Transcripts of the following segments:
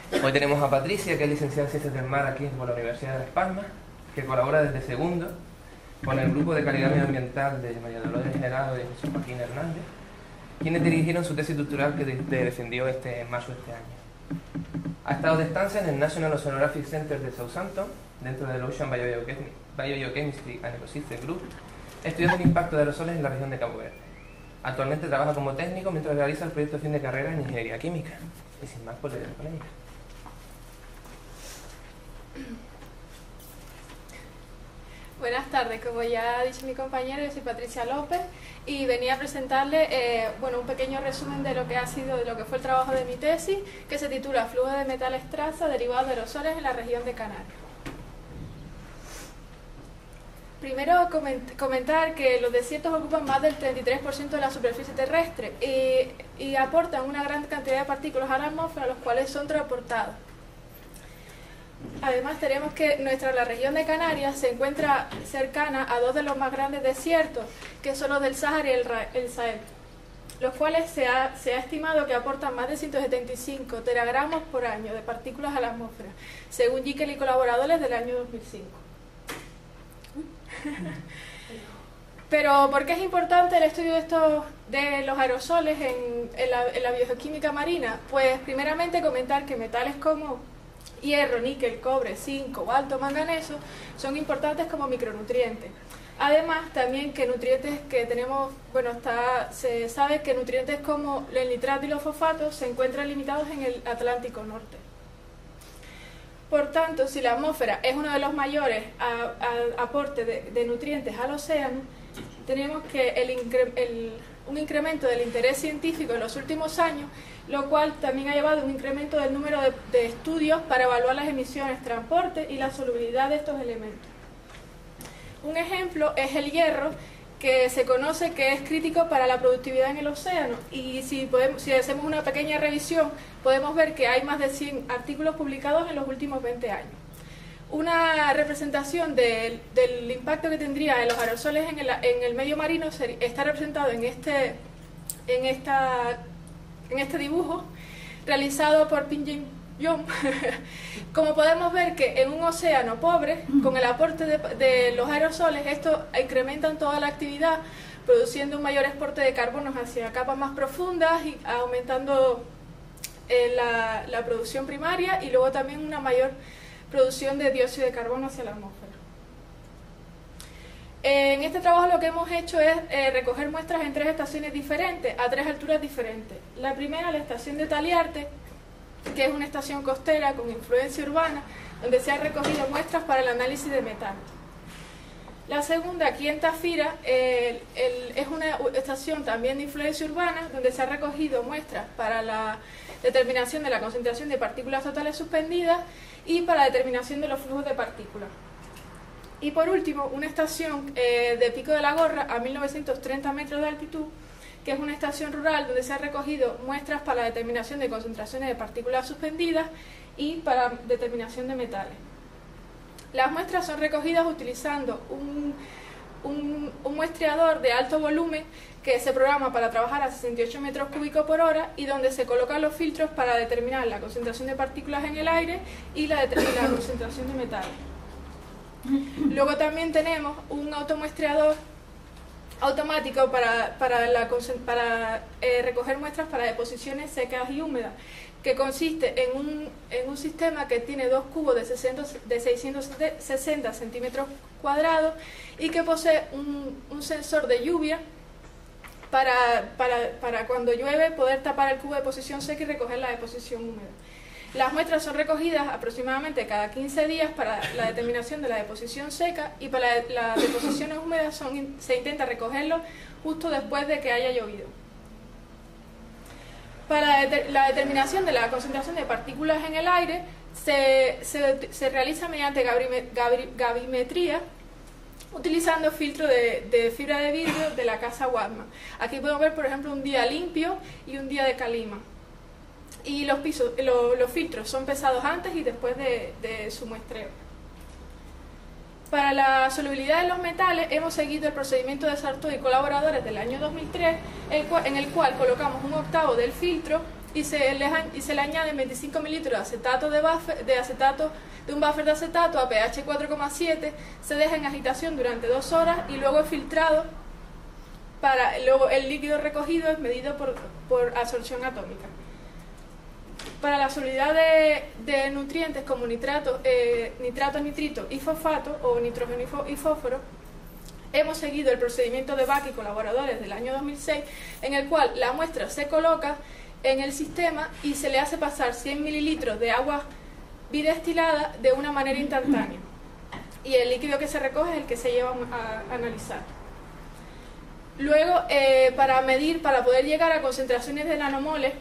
Hoy tenemos a Patricia, que es licenciada en Ciencias del Mar aquí por la Universidad de Las Palmas, que colabora desde segundo con el Grupo de Calidad Medioambiental de María Dolores Gerardo y José Joaquín Hernández, quienes dirigieron su tesis doctoral que defendió en marzo de este año. Ha estado de estancia en el National Oceanographic Center de Southampton, dentro del Ocean Biogeochemistry and Ecosystem Group, estudiando el impacto de aerosoles en la región de Cabo Verde. Actualmente trabaja como técnico mientras realiza el proyecto de fin de carrera en Ingeniería Química. Y sin más, pues le doy la palabra. Buenas tardes, como ya ha dicho mi compañero, yo soy Patricia López y venía a presentarle un pequeño resumen de lo que ha sido, de lo que fue el trabajo de mi tesis, que se titula Flujo de metales traza derivados de aerosoles en la región de Canarias. Primero comentar que los desiertos ocupan más del 33% de la superficie terrestre y aportan una gran cantidad de partículas a la atmósfera, los cuales son transportados. Además tenemos que la región de Canarias se encuentra cercana a dos de los más grandes desiertos, que son los del Sáhara y el Sahel, los cuales se ha estimado que aportan más de 175 teragramos por año de partículas a la atmósfera, según Jekyll y colaboradores del año 2005. Pero, ¿por qué es importante el estudio de los aerosoles en la biogeoquímica marina? Pues, primeramente, comentar que metales como hierro, níquel, cobre, zinc, cobalto, manganeso son importantes como micronutrientes. Además, también que nutrientes que tenemos, se sabe que nutrientes como el nitrato y los fosfatos se encuentran limitados en el Atlántico Norte. Por tanto, si la atmósfera es uno de los mayores aportes de nutrientes al océano, tenemos que un incremento del interés científico en los últimos años, lo cual también ha llevado a un incremento del número de estudios para evaluar las emisiones, transporte y la solubilidad de estos elementos. Un ejemplo es el hierro, que se conoce que es crítico para la productividad en el océano, y si hacemos una pequeña revisión podemos ver que hay más de 100 artículos publicados en los últimos 20 años. Una representación del impacto que tendría en los aerosoles en el medio marino está representado en este dibujo realizado por Pinjin Young. Como podemos ver que en un océano pobre, con el aporte de los aerosoles, estos incrementan toda la actividad, produciendo un mayor exporte de carbono hacia capas más profundas y aumentando la producción primaria, y luego también una mayor producción de dióxido de carbono hacia la atmósfera. En este trabajo lo que hemos hecho es recoger muestras en 3 estaciones diferentes, a 3 alturas diferentes. La primera, la estación de Taliarte, que es una estación costera con influencia urbana, donde se han recogido muestras para el análisis de metano. La segunda, aquí en Tafira, es una estación también de influencia urbana, donde se han recogido muestras para la determinación de la concentración de partículas totales suspendidas y para la determinación de los flujos de partículas. Y por último, una estación de Pico de la Gorra, a 1930 metros de altitud, que es una estación rural donde se han recogido muestras para la determinación de concentraciones de partículas suspendidas y para determinación de metales. Las muestras son recogidas utilizando un muestreador de alto volumen que se programa para trabajar a 68 metros cúbicos por hora y donde se colocan los filtros para determinar la concentración de partículas en el aire y la concentración de metales. Luego también tenemos un automuestreador automático para recoger muestras para deposiciones secas y húmedas, que consiste en un sistema que tiene 2 cubos de 660 centímetros cuadrados y que posee un sensor de lluvia para cuando llueve poder tapar el cubo de deposición seca y recoger la deposición húmeda. Las muestras son recogidas aproximadamente cada 15 días para la determinación de la deposición seca, y para las deposiciones húmedas se intenta recogerlo justo después de que haya llovido. Para la determinación de la concentración de partículas en el aire se realiza mediante gravimetría, utilizando filtro de fibra de vidrio de la casa Whatman. Aquí podemos ver, por ejemplo, un día limpio y un día de calima. Y los filtros son pesados antes y después de su muestreo. Para la solubilidad de los metales hemos seguido el procedimiento de Sartor y colaboradores del año 2003, en el cual colocamos 1/8 del filtro y se le añaden 25 mililitros de acetato de un buffer de acetato a pH 4,7, se deja en agitación durante 2 horas y luego es filtrado. Luego el líquido recogido es medido por absorción atómica. Para la solubilidad de nutrientes como nitratos, nitritos y fosfato, o nitrógeno y fósforo, hemos seguido el procedimiento de Bach y colaboradores del año 2006, en el cual la muestra se coloca en el sistema y se le hace pasar 100 mililitros de agua bidestilada de una manera instantánea. Y el líquido que se recoge es el que se lleva a analizar. Luego, para poder llegar a concentraciones de nanomoles,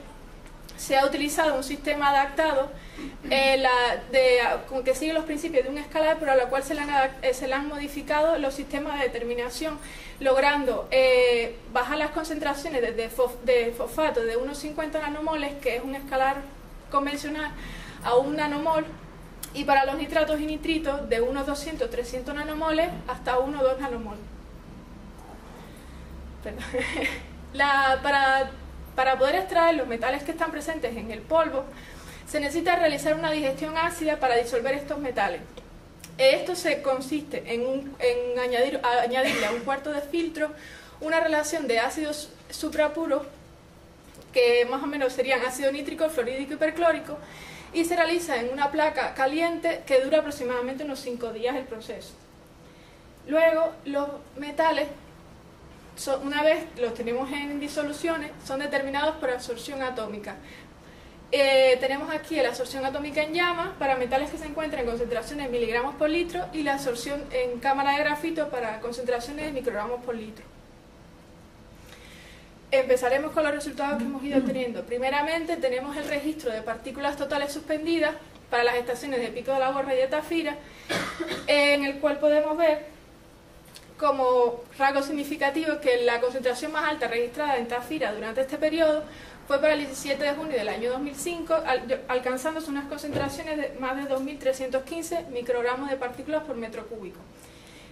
se ha utilizado un sistema adaptado que sigue los principios de un escalar, pero a la cual se le han modificado los sistemas de determinación, logrando bajar las concentraciones de fosfato de unos 50 nanomoles, que es un escalar convencional, a 1 nanomol, y para los nitratos y nitritos de unos 200-300 nanomoles hasta 1 o 2 nanomol. Para poder extraer los metales que están presentes en el polvo, se necesita realizar una digestión ácida para disolver estos metales. Esto consiste en añadirle a un cuarto de filtro una relación de ácidos suprapuros, que más o menos serían ácido nítrico, fluorídrico y perclórico, y se realiza en una placa caliente que dura aproximadamente unos 5 días el proceso. Luego, los metales, una vez los tenemos en disoluciones, son determinados por absorción atómica. Tenemos aquí la absorción atómica en llama para metales que se encuentran en concentraciones de miligramos por litro, y la absorción en cámara de grafito para concentraciones de microgramos por litro. Empezaremos con los resultados que hemos ido obteniendo. Primeramente tenemos el registro de partículas totales suspendidas para las estaciones de Pico de la Gorra y de Tafira, en el cual podemos ver como rasgo significativo que la concentración más alta registrada en Tafira durante este periodo fue para el 17 de junio del año 2005, alcanzándose unas concentraciones de más de 2.315 microgramos de partículas por metro cúbico.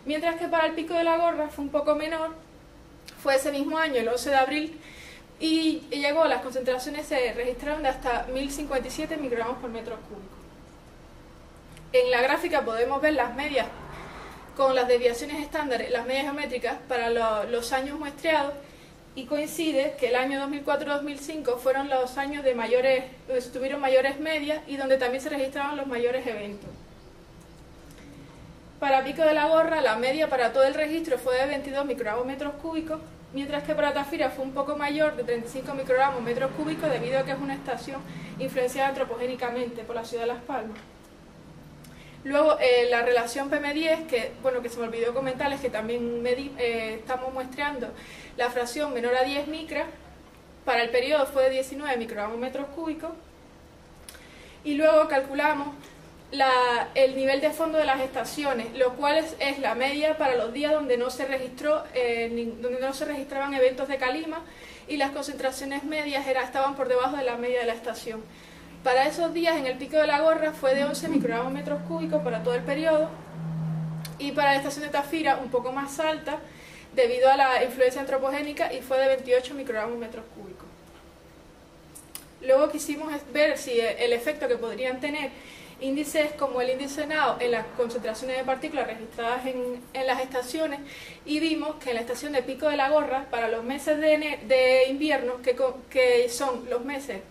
Mientras que para el Pico de la Gorra fue un poco menor, fue ese mismo año, el 11 de abril, y las concentraciones se registraron de hasta 1.057 microgramos por metro cúbico. En la gráfica podemos ver las medias con las desviaciones estándares, las medias geométricas para los años muestreados, y coincide que el año 2004-2005 fueron los años donde tuvieron mayores medias y donde también se registraban los mayores eventos. Para Pico de la Gorra, la media para todo el registro fue de 22 microgramos metros cúbicos, mientras que para Tafira fue un poco mayor, de 35 microgramos metros cúbicos, debido a que es una estación influenciada antropogénicamente por la ciudad de Las Palmas. Luego, la relación PM10, que se me olvidó comentarles que también estamos muestreando la fracción menor a 10 micras, para el periodo fue de 19 microgramos metros cúbicos, y luego calculamos el nivel de fondo de las estaciones, lo cual es la media para los días donde no se registraban eventos de calima, y las concentraciones medias estaban por debajo de la media de la estación. Para esos días, en el Pico de la Gorra fue de 11 microgramos metros cúbicos para todo el periodo, y para la estación de Tafira un poco más alta debido a la influencia antropogénica, y fue de 28 microgramos metros cúbicos. Luego quisimos ver si el efecto que podrían tener índices como el índice NAO en las concentraciones de partículas registradas en las estaciones, y vimos que en la estación de Pico de la Gorra, para los meses de invierno, que son los meses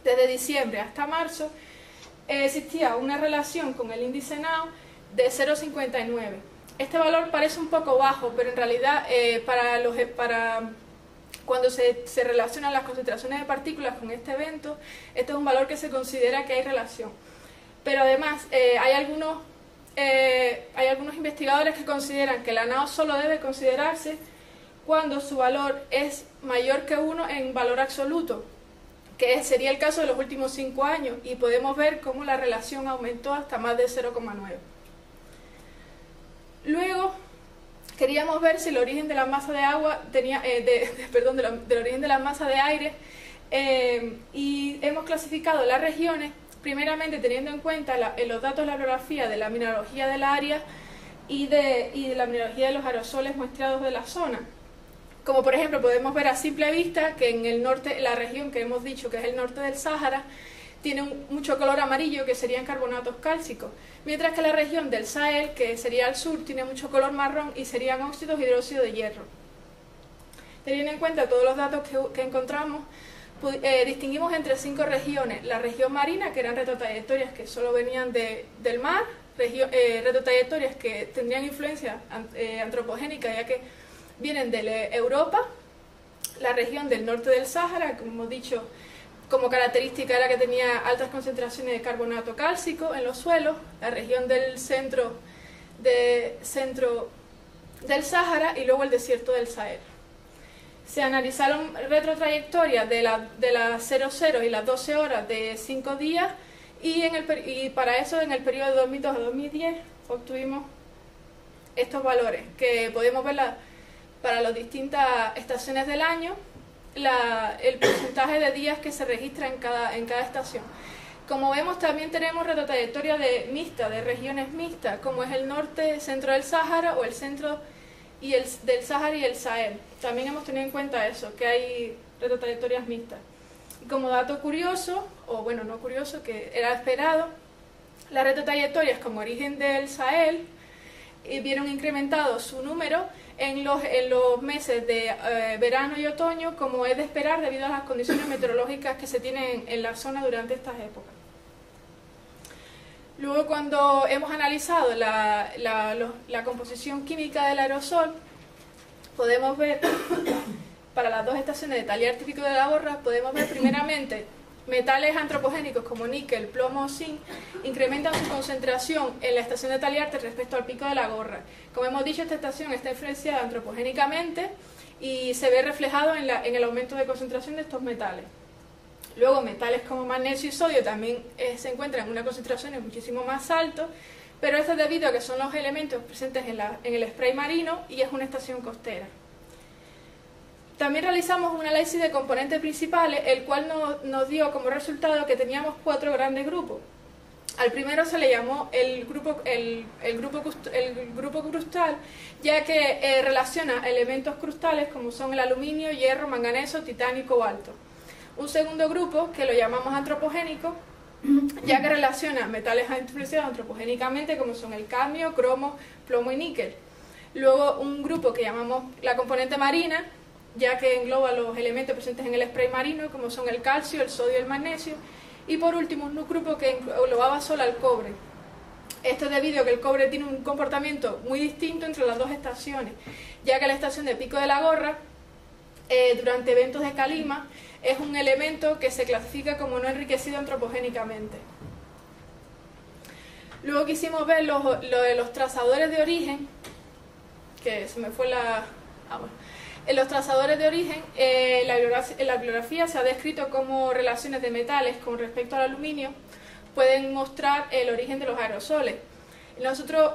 desde diciembre hasta marzo, existía una relación con el índice NAO de 0,59. Este valor parece un poco bajo, pero en realidad cuando se relacionan las concentraciones de partículas con este evento, este es un valor que se considera que hay relación. Pero además hay algunos investigadores que consideran que la NAO solo debe considerarse cuando su valor es mayor que 1 en valor absoluto, que sería el caso de los últimos 5 años, y podemos ver cómo la relación aumentó hasta más de 0,9. Luego, queríamos ver si el origen de la masa de agua del origen de la masa de aire, y hemos clasificado las regiones, primeramente teniendo en cuenta los datos de la bibliografía de la mineralogía del área y de la mineralogía de los aerosoles muestreados de la zona. Como por ejemplo podemos ver a simple vista que en el norte, la región que hemos dicho que es el norte del Sáhara, tiene mucho color amarillo, que serían carbonatos cálcicos, mientras que la región del Sahel, que sería al sur, tiene mucho color marrón y serían óxidos hidróxido de hierro. Teniendo en cuenta todos los datos que encontramos, distinguimos entre 5 regiones: la región marina, que eran retrotrayectorias que solo venían del mar, retrotrayectorias que tendrían influencia antropogénica, ya que vienen de Europa; la región del norte del Sáhara, como hemos dicho, como característica era que tenía altas concentraciones de carbonato cálcico en los suelos; la región del centro del Sáhara; y luego el desierto del Sahel. Se analizaron retrotrayectorias de las 00 y las 12 horas de 5 días, y para eso en el periodo de 2002 a 2010 obtuvimos estos valores, que podemos ver para las distintas estaciones del año, el porcentaje de días que se registra en cada estación. Como vemos, también tenemos retrotrayectorias de regiones mixtas, como es el norte, centro del Sáhara, o el centro del Sáhara y el Sahel. También hemos tenido en cuenta eso, que hay retrotrayectorias mixtas. Y como dato curioso, o bueno, no curioso, que era esperado, las retrotrayectorias con origen del Sahel vieron incrementado su número en los meses de verano y otoño, como es de esperar debido a las condiciones meteorológicas que se tienen en la zona durante estas épocas. Luego, cuando hemos analizado la composición química del aerosol, podemos ver, para las 2 estaciones de Taliarte y Pico de la Gorra, podemos ver primeramente metales antropogénicos como níquel, plomo o zinc incrementan su concentración en la estación de Taliarte respecto al Pico de la Gorra. Como hemos dicho, esta estación está influenciada antropogénicamente y se ve reflejado en el aumento de concentración de estos metales. Luego, metales como magnesio y sodio también se encuentran en una concentración muchísimo más alta, pero esto es debido a que son los elementos presentes en el spray marino y es una estación costera. También realizamos un análisis de componentes principales, el cual nos dio como resultado que teníamos 4 grandes grupos. Al primero se le llamó el grupo crustal, ya que relaciona elementos crustales como son el aluminio, hierro, manganeso, titanio y cobalto. Un segundo grupo, que lo llamamos antropogénico, ya que relaciona metales influenciados antropogénicamente como son el cadmio, cromo, plomo y níquel. Luego un grupo que llamamos la componente marina, ya que engloba los elementos presentes en el spray marino como son el calcio, el sodio y el magnesio. Y por último un grupo que englobaba solo al cobre. Esto es debido a que el cobre tiene un comportamiento muy distinto entre las 2 estaciones, ya que la estación de Pico de la Gorra, durante eventos de calima, es un elemento que se clasifica como no enriquecido antropogénicamente. Luego quisimos ver los trazadores de origen, que se me fue la... En los trazadores de origen, en la bibliografía se ha descrito cómo relaciones de metales con respecto al aluminio pueden mostrar el origen de los aerosoles. Nosotros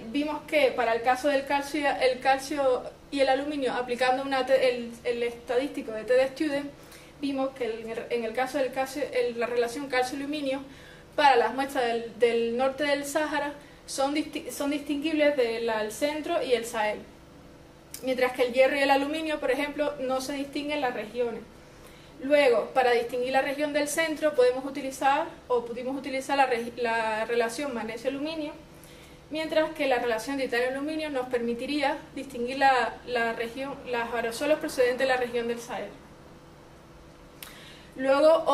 vimos que para el caso del calcio y el aluminio, aplicando el estadístico de TD-Student, vimos que en el caso del calcio, la relación calcio-aluminio para las muestras del norte del Sáhara son distinguibles del centro y el Sahel, mientras que el hierro y el aluminio, por ejemplo, no se distinguen las regiones. Luego, para distinguir la región del centro, pudimos utilizar la relación magnesio-aluminio, mientras que la relación titanio-aluminio nos permitiría distinguir los aerosoles procedentes de la región del Sahel. Luego,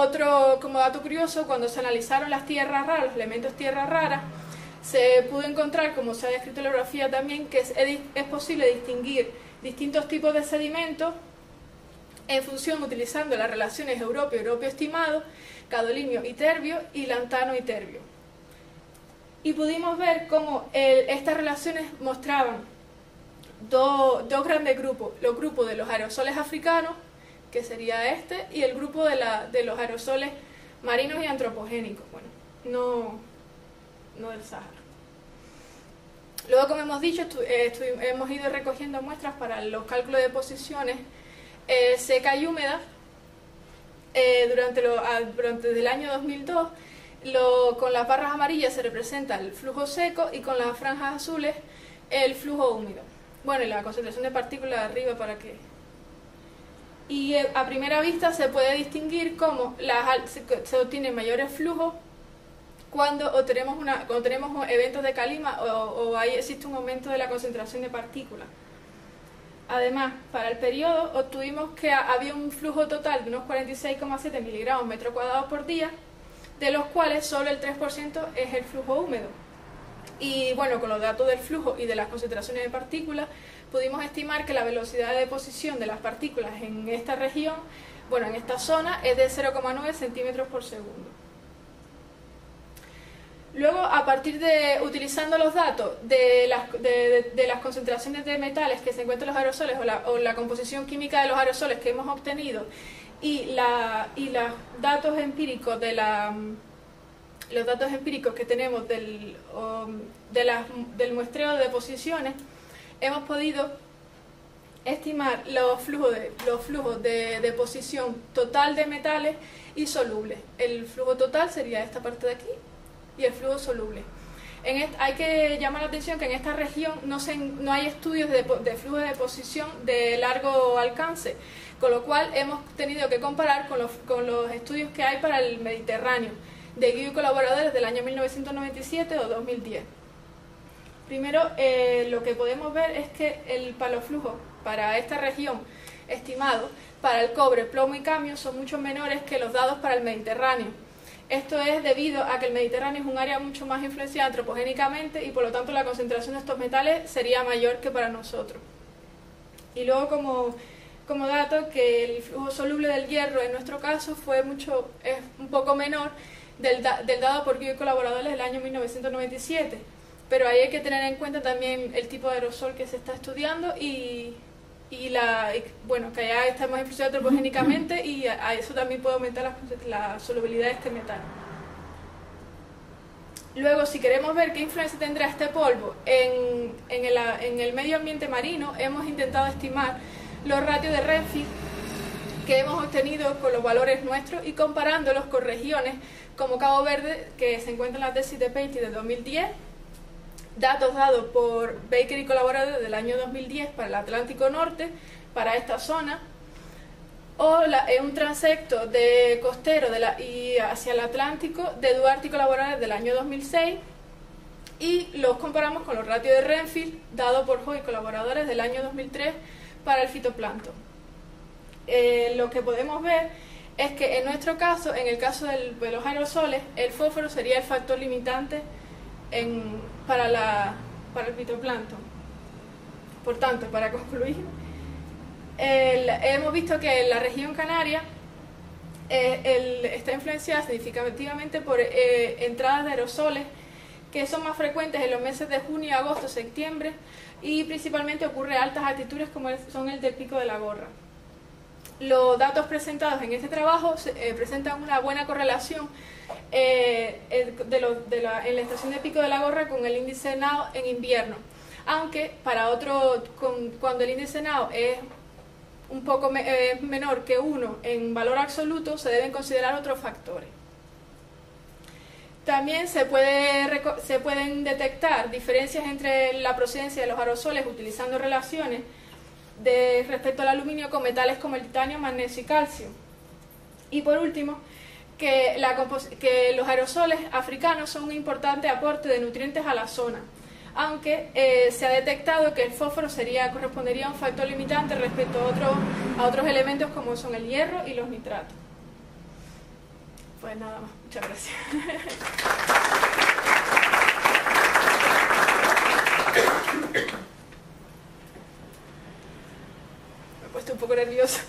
como dato curioso, cuando se analizaron las tierras raras, los elementos tierras raras, se pudo encontrar, como se ha descrito en la bibliografía también, que es posible distinguir distintos tipos de sedimentos en función utilizando las relaciones europeo estimado, gadolinio y terbio y lantano y terbio. Y pudimos ver cómo estas relaciones mostraban dos grandes grupos: los grupos de los aerosoles africanos, que sería este, y el grupo de los aerosoles marinos y antropogénicos, bueno, no del Sáhara. Luego, como hemos dicho, hemos ido recogiendo muestras para los cálculos de posiciones secas y húmedas durante el año 2002. Con las barras amarillas se representa el flujo seco y con las franjas azules el flujo húmedo. bueno, y la concentración de partículas arriba para que... Y a primera vista se puede distinguir cómo se obtienen mayores flujos cuando tenemos eventos de calima o existe un aumento de la concentración de partículas. Además, para el periodo obtuvimos que había un flujo total de unos 46,7 miligramos metro cuadrado por día, de los cuales solo el 3% es el flujo húmedo. Y bueno, con los datos del flujo y de las concentraciones de partículas, pudimos estimar que la velocidad de deposición de las partículas en esta región, bueno, en esta zona, es de 0,9 centímetros por segundo. Luego, a partir de, utilizando los datos de las concentraciones de metales que se encuentran en los aerosoles o la composición química de los aerosoles que hemos obtenido y los datos empíricos que tenemos del muestreo de deposiciones, hemos podido estimar los flujos de deposición total de metales y solubles. El flujo total sería esta parte de aquí y el flujo soluble. Hay que llamar la atención que en esta región no hay estudios de flujo de deposición de largo alcance, con lo cual hemos tenido que comparar con los estudios que hay para el Mediterráneo, de Guiu y colaboradores del año 1997 o 2010. Primero, lo que podemos ver es que el paloflujo para esta región estimado para el cobre, plomo y cadmio son mucho menores que los dados para el Mediterráneo. Esto es debido a que el Mediterráneo es un área mucho más influenciada antropogénicamente y por lo tanto la concentración de estos metales sería mayor que para nosotros. Y luego como dato que el flujo soluble del hierro en nuestro caso es un poco menor del dado por Guiu y colaboradores del año 1997, pero ahí hay que tener en cuenta también el tipo de aerosol que se está estudiando y bueno, que ya estamos influenciados antropogénicamente y a eso también puede aumentar la solubilidad de este metal. Luego, si queremos ver qué influencia tendrá este polvo en el medio ambiente marino, hemos intentado estimar los ratios de Renfield que hemos obtenido con los valores nuestros y comparándolos con regiones como Cabo Verde, que se encuentra en la tesis de Patey de 2010, datos dados por Baker y colaboradores del año 2010 para el Atlántico Norte, para esta zona, o un transecto de costero y hacia el Atlántico de Duarte y colaboradores del año 2006, y los comparamos con los ratios de Renfield dados por Hoy y colaboradores del año 2003 para el fitoplancton. Lo que podemos ver es que en nuestro caso, en el caso de los aerosoles, el fósforo sería el factor limitante para el fitoplancton. Por tanto, para concluir, hemos visto que la región canaria está influenciada significativamente por entradas de aerosoles que son más frecuentes en los meses de junio, agosto, septiembre, y principalmente ocurre a altas altitudes como son el del Pico de la Gorra. Los datos presentados en este trabajo presentan una buena correlación en la estación de Pico de la Gorra con el índice NAO en invierno, aunque cuando el índice NAO es un poco menor que 1 en valor absoluto, se deben considerar otros factores. También se pueden detectar diferencias entre la procedencia de los aerosoles utilizando relaciones respecto al aluminio con metales como el titanio, magnesio y calcio. Y por último, que los aerosoles africanos son un importante aporte de nutrientes a la zona, aunque se ha detectado que el fósforo correspondería a un factor limitante respecto a otros elementos como son el hierro y los nitratos. Pues nada más, muchas gracias. Me he puesto un poco nerviosa.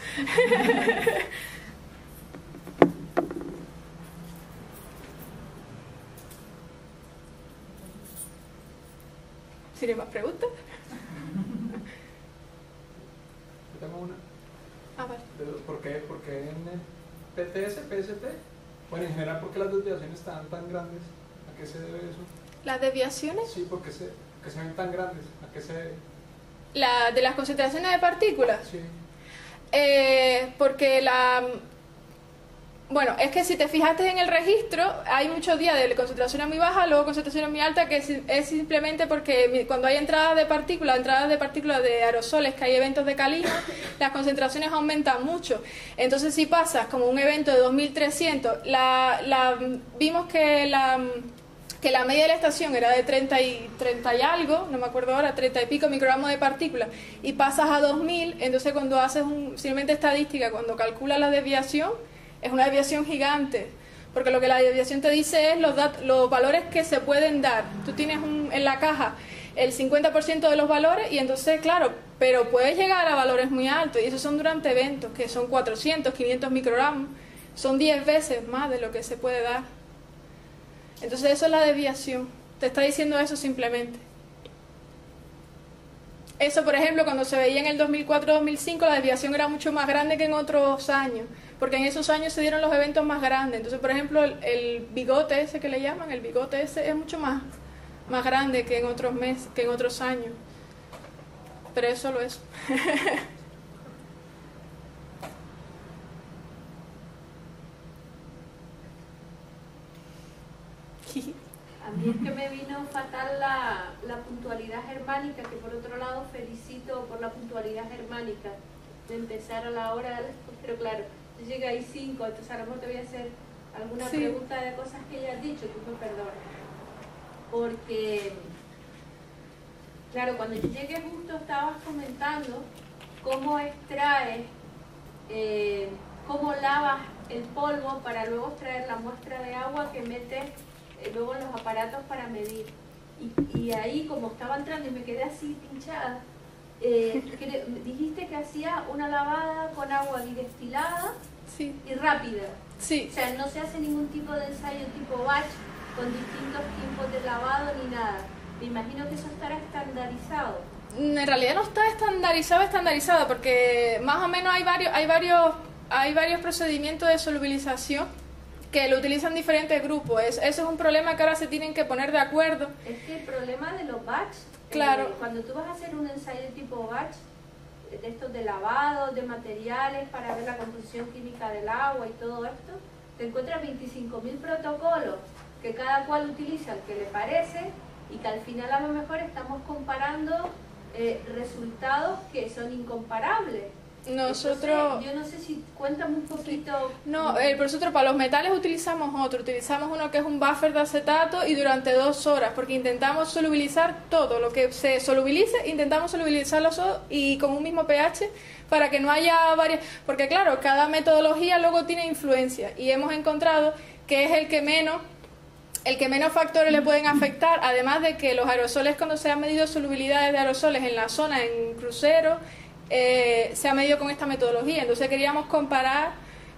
¿Tiene más preguntas? Yo tengo una. Vale. ¿Por qué en el PTS, PSP? Bueno, en general, ¿por qué las desviaciones están tan grandes? ¿A qué se debe eso? ¿Las desviaciones? Sí, ¿por qué se ven tan grandes? ¿A qué se debe? ¿De las concentraciones de partículas? Sí. Porque Bueno, es que si te fijaste en el registro, hay muchos días de concentraciones muy bajas, luego concentraciones muy altas, que es simplemente porque cuando hay entradas de partículas de aerosoles, que hay eventos de calima, las concentraciones aumentan mucho. Entonces, si pasas como un evento de 2300, vimos que la media de la estación era de 30 y algo, no me acuerdo ahora, 30 y pico microgramos de partículas, y pasas a 2000, entonces cuando haces simplemente estadística, cuando calculas la desviación, es una desviación gigante, porque lo que la desviación te dice es los valores que se pueden dar. Tú tienes en la caja el 50% de los valores y entonces, claro, pero puedes llegar a valores muy altos, y esos son durante eventos, que son 400, 500 microgramos, son 10 veces más de lo que se puede dar. Entonces eso es la desviación, te está diciendo eso simplemente. Eso, por ejemplo, cuando se veía en el 2004-2005, la desviación era mucho más grande que en otros años, porque en esos años se dieron los eventos más grandes. Entonces, por ejemplo, el bigote ese que le llaman, el bigote ese es mucho más grande que en otros meses, que en otros años. Pero es solo eso. A mí es que me vino fatal la puntualidad germánica, que por otro lado felicito por la puntualidad germánica de empezar a la hora, pero claro, yo llegué ahí 5, entonces a lo mejor te voy a hacer alguna pregunta de cosas que ya has dicho, tú me perdonas. Porque, claro, cuando yo llegué justo estabas comentando cómo extraes, cómo lavas el polvo para luego extraer la muestra de agua que metes luego en los aparatos para medir. Y ahí, como estaba entrando y me quedé así pinchada, dijiste que hacía una lavada con agua bidestilada y rápida. Sí. O sea, no se hace ningún tipo de ensayo tipo batch con distintos tipos de lavado ni nada. Me imagino que eso estará estandarizado. En realidad no está estandarizado, porque más o menos hay varios procedimientos de solubilización que lo utilizan diferentes grupos. Eso es un problema que ahora se tienen que poner de acuerdo. Es que el problema de los batch, claro, cuando tú vas a hacer un ensayo tipo batch, de estos de lavado, de materiales para ver la composición química del agua y todo esto, te encuentras 25.000 protocolos que cada cual utiliza el que le parece, y que al final a lo mejor estamos comparando resultados que son incomparables. Nosotros... Entonces, yo no sé si cuéntame un poquito... No, nosotros para los metales utilizamos uno que es un buffer de acetato, y durante 2 horas, porque intentamos solubilizar todo lo que se solubilice, intentamos solubilizarlo todo y con un mismo pH, para que no haya varias... Porque claro, cada metodología luego tiene influencia, y hemos encontrado que es el que menos factores le pueden afectar, además de que los aerosoles, cuando se han medido solubilidades de aerosoles en la zona, en cruceros, se ha medido con esta metodología. Entonces queríamos comparar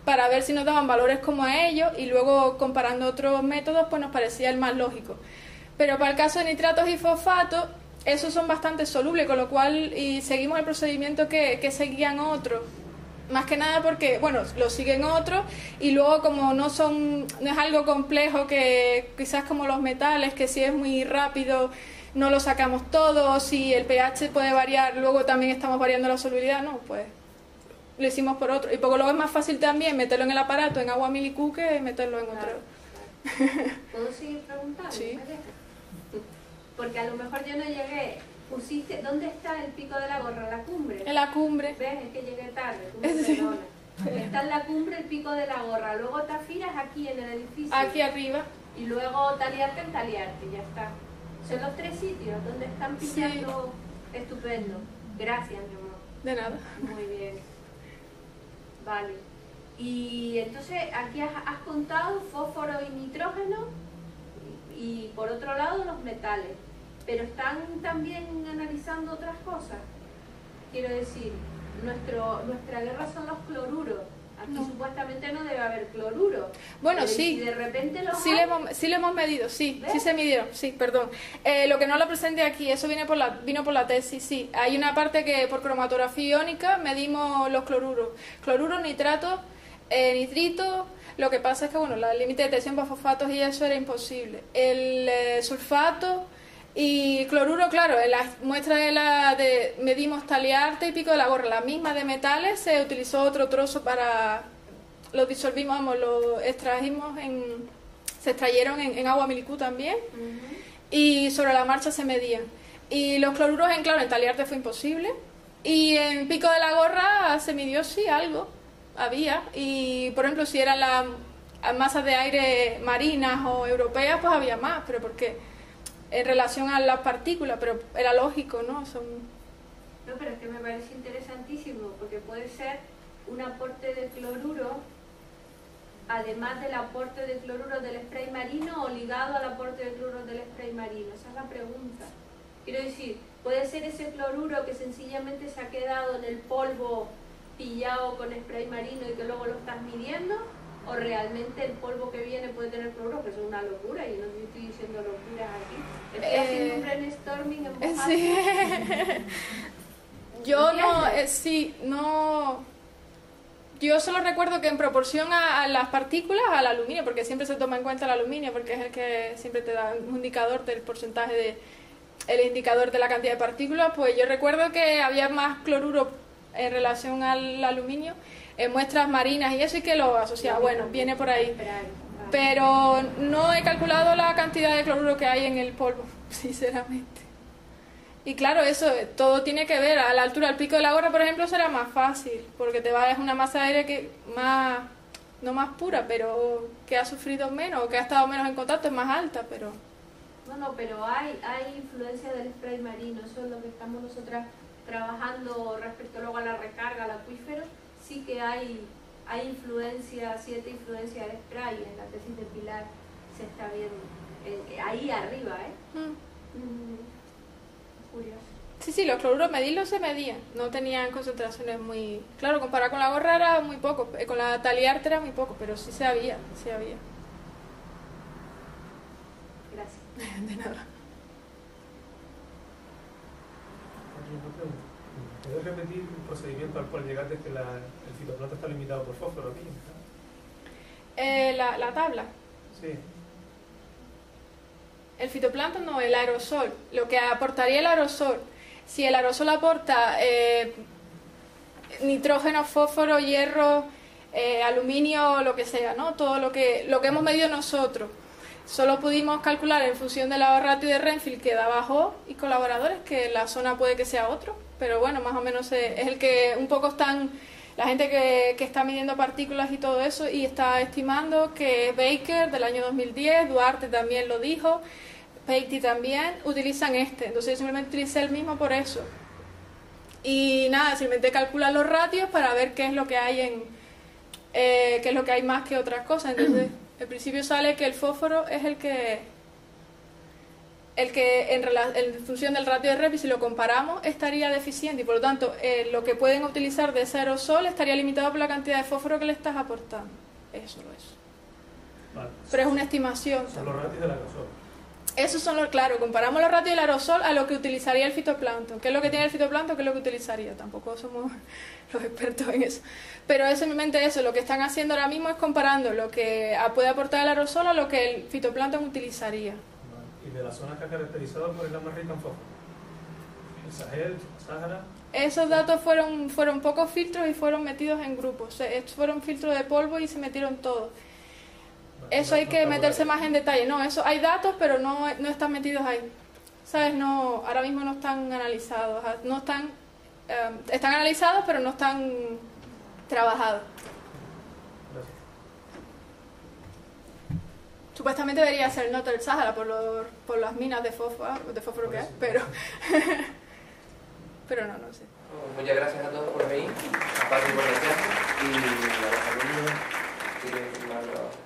para ver si nos daban valores como a ellos, y luego comparando otros métodos pues nos parecía el más lógico. Pero para el caso de nitratos y fosfatos, esos son bastante solubles, con lo cual seguimos el procedimiento que seguían otros. Más que nada porque, bueno, lo siguen otros, y luego como no es algo complejo, que quizás como los metales, que si es muy rápido no lo sacamos todo, si el pH puede variar, luego también estamos variando la solubilidad, no, pues lo hicimos por otro. Y porque luego es más fácil también meterlo en el aparato, en agua milicu, que meterlo en otro. Claro. ¿Puedo seguir preguntando? Sí. Porque a lo mejor yo no llegué. Pusiste, ¿dónde está el pico de la gorra? ¿La cumbre? En la cumbre. ¿Ves? Es que llegué tarde, tú me perdonas. Está en la cumbre el pico de la gorra, luego Tafiras aquí en el edificio. Aquí arriba. Y luego Taliarte en Taliarte, ya está. Son los 3 sitios donde están pillando. Sí. Estupendo. Gracias, mi amor. De nada. Muy bien. Vale. Y entonces aquí has contado fósforo y nitrógeno, y por otro lado los metales. Pero están también analizando otras cosas. Quiero decir, nuestra guerra son los cloruros. Aquí supuestamente no debe haber cloruro. Bueno, pero sí. Si de repente sí lo hemos medido, sí. ¿Ves? Sí se midieron, sí, perdón. Lo que no lo presenté aquí, eso vino por la tesis, sí. Hay una parte que por cromatografía iónica medimos los cloruros. Cloruro, nitrato, nitrito. Lo que pasa es que, bueno, el límite de detección para fosfatos y eso era imposible. El sulfato y cloruro, claro, en la muestra medimos Taliarte y pico de la gorra, la misma de metales, se utilizó otro trozo para lo disolvimos, vamos, lo extrajimos se extrayeron en agua milicú también, y sobre la marcha se medían. Y los cloruros en Taliarte fue imposible, y en Pico de la Gorra se midió sí algo, había, y por ejemplo si eran las masas de aire marinas o europeas, pues había más, pero porque en relación a las partículas, pero era lógico, ¿no? No, pero es que me parece interesantísimo, porque puede ser un aporte de cloruro, además del aporte de cloruro del spray marino, o ligado al aporte de cloruro del spray marino. Esa es la pregunta. Quiero decir, puede ser ese cloruro que sencillamente se ha quedado en el polvo pillado con spray marino y que luego lo estás midiendo, o realmente el polvo que viene puede tener cloruro, que eso es una locura, y no estoy diciendo locuras aquí. Estoy haciendo un brainstorming en voz alta. Sí. Yo no, yo solo recuerdo que en proporción a las partículas, al aluminio, porque siempre se toma en cuenta el aluminio, porque es el que siempre te da un indicador del porcentaje el indicador de la cantidad de partículas, pues yo recuerdo que había más cloruro en relación al aluminio en muestras marinas y eso, y que lo asociaba, bueno, viene por ahí. Pero no he calculado la cantidad de cloruro que hay en el polvo, sinceramente. Y claro, eso todo tiene que ver. A la altura del Pico de la Gorra, por ejemplo, será más fácil, porque es una masa de aire que no más pura, pero que ha sufrido menos, o que ha estado menos en contacto, es más alta, pero... No, pero hay influencia del spray marino, eso es lo que estamos nosotras trabajando respecto luego a la recarga, al acuífero. Sí que hay cierta influencia del spray, en la tesis de Pilar se está viendo, ahí arriba, Curioso. Sí, los cloruros medirlos se medían, no tenían concentraciones muy... Claro, comparado con la Gorra era muy poco, con la Taliarte era muy poco, pero sí se había. Gracias. De nada. ¿Puedes repetir el procedimiento al cual llegaste que el fitoplancton está limitado por fósforo aquí? La tabla. Sí. El fitoplancton no, el aerosol. Lo que aportaría el aerosol. Si el aerosol aporta nitrógeno, fósforo, hierro, aluminio, lo que sea, ¿no? Todo lo que hemos medido nosotros. Solo pudimos calcular en función de la ratio de Renfield que da bajo y colaboradores, que la zona puede que sea otro, pero bueno, más o menos es el que un poco están, la gente que está midiendo partículas y todo eso, y está estimando que Baker del año 2010, Duarte también lo dijo, Peiti también, utilizan entonces yo simplemente utilicé el mismo por eso. Y nada, simplemente calcular los ratios para ver qué es lo que hay qué es lo que hay más que otras cosas. Entonces, al principio sale que el fósforo es el que en función del ratio de Renfield, si lo comparamos, estaría deficiente, y por lo tanto lo que pueden utilizar de ese aerosol estaría limitado por la cantidad de fósforo que le estás aportando. Eso lo es. Vale. Pero es una estimación. Son los ratios del aerosol. Esos son claro, comparamos los ratios del aerosol a lo que utilizaría el fitoplancton. ¿Qué es lo que tiene el fitoplancton? ¿Qué es lo que utilizaría? Tampoco somos los expertos en eso. Pero es simplemente eso, lo que están haciendo ahora mismo es comparando lo que puede aportar el aerosol a lo que el fitoplancton utilizaría. ¿Y de las zonas que ha caracterizado por el más rica en fósforo? ¿El Sahel, Sahara? Esos datos fueron pocos filtros y fueron metidos en grupos. Fueron filtros de polvo y se metieron todos. Eso hay que meterse más en detalle. No, eso hay datos, pero no están metidos ahí. ¿Sabes? No, ahora mismo no están analizados. No están analizados, pero no están trabajados. Gracias. Supuestamente debería ser no del Sahara por las minas de fósforo que hay, pero no sé. Muchas gracias a todos por venir, a Pati por la clase y a los alumnos que quieren firmar los